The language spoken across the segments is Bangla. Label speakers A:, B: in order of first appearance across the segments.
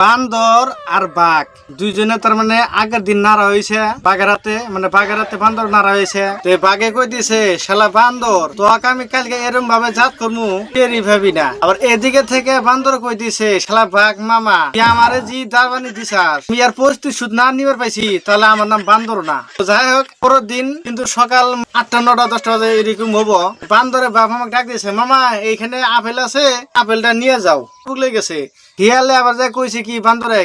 A: বান্দর আর বাঘ দুইজনে তার মানে আগের দিন নাড়া হয়েছে বাগেরহাটে, মানে বাগেরহাটে বান্দর নাড়া হয়েছে। তো বাঘে কই দিছে, শালা বান্দর তোকে আমি কালকে এরম ভাবে জাত করমু টেরি ভাবি না। আবার এদিকে থেকে বান্দর কই দিছে, শালা বাঘ মামা তুই আমারে জি দাবানি দিছাস, তুই আর পরিস্থিতি সুদ না নিবার পাইছি, তাহলে আমার নাম বান্দর না। তো যাই হোক, পরের দিন কিন্তু সকাল 8টা 9টা 10টা বাজে এরকম হবো, বান্দরে বাপ আমাকে ডাক দিয়েছে, মামা এইখানে আপেল আছে, আপেলটা নিয়ে যাও। বুগলে গেছে হিয়ালে, আবার যা কইছে কি বান্দরে,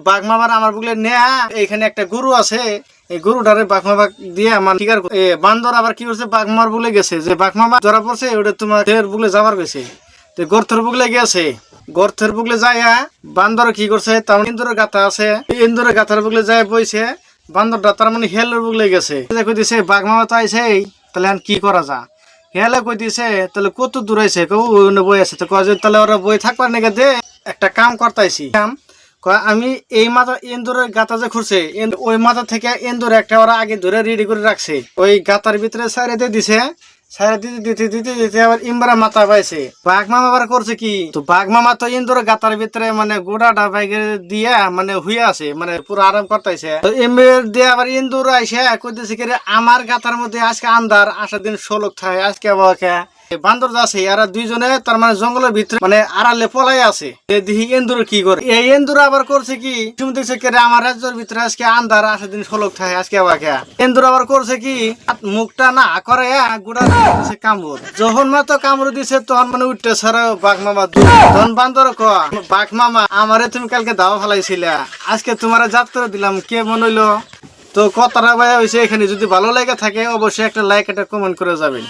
A: বাঘ মামার আমার বুগলে নেয়া, এইখানে একটা গরু আছে, এই গরুটারে বাঘ মামা দিয়ে আমার শিকার। বান্দর আবার কি করছে, বাঘ মামার বুগলে গেছে যে বাঘ মামা ধরা পড়ছে, ওটা তোমার বুগলে যাবার গেছে। তো গর্থের বুগলে গেছে, গর্থের বুগলে যাইয়া বান্দর কি করছে, তার ইন্দুরের গাথা আছে, ইন্দুরের গাথার বুগলে যায় বইছে। বান্দরটা তার মানে হেলের বুগলে গেছে, কইতেছে বাঘ মামা তো আইছে, তাহলে কি করা যা। হেলে কই দিছে, তাহলে কত দূর আইছে, বই আছে। তো কয় তাহলে ওরা বই থাকবার নাকি দে, একটা কাম করতেছি। আমি এই মাথা ইন্দুরের গাতা যে খুঁড়ছে, ওই মাথা থেকে ইন্দুর একটা ওরা আগে ধরে রেডি করে রাখছে, ওই গাতার ভিতরে সাইরে দিয়ে দিছে। সাইরে দিতে দিতে দিতে দিতে আবার ইমরা মাথা পাইছে। বাঘ মামা আবার করছে কি, তো বাঘ মামা তো ইন্দুর গাতার ভিতরে মানে গোড়াটা বাইকে দিয়া মানে হুয়ে আছে, মানে পুরো আরাম করতেছে। তো ইমরের দিয়ে আবার ইন্দুর আইসে কইতেছে কি, আমার গাতার মধ্যে আজকে আন্ধার, আসার দিন 16 থাকে আজকে বাবাকে। বান্দর আছে এরা দুইজনে তার মানে জঙ্গলের ভিতরে মানে আড়ালে পলাই আছে। দেখি এন্দুর কি করে, এই এন্দুর আবার করছে কি, তুমি দেখছে কে আমার রাজ্যের ভিতরে আজকে আন্ধার, আসার দিন 16 থাকে আজকে বাবাকে। এন্দুর আবার করছে কি, মুখটা না করে গুড়া দিছে কামড়, যখন মাত্র কামড় দিছে তখন মানে উঠতে সারা বাঘ মামা। তখন বান্দর ক, বাঘ মামা আমারে তুমি কালকে দাওয়া ফেলাইছিলে, আজকে তোমার জাত করে দিলাম, কে মনে হইলো। তো কথাটা ভাই হয়েছে এখানে, যদি ভালো লেগে থাকে অবশ্যই একটা লাইক একটা কমেন্ট করে যাবেন।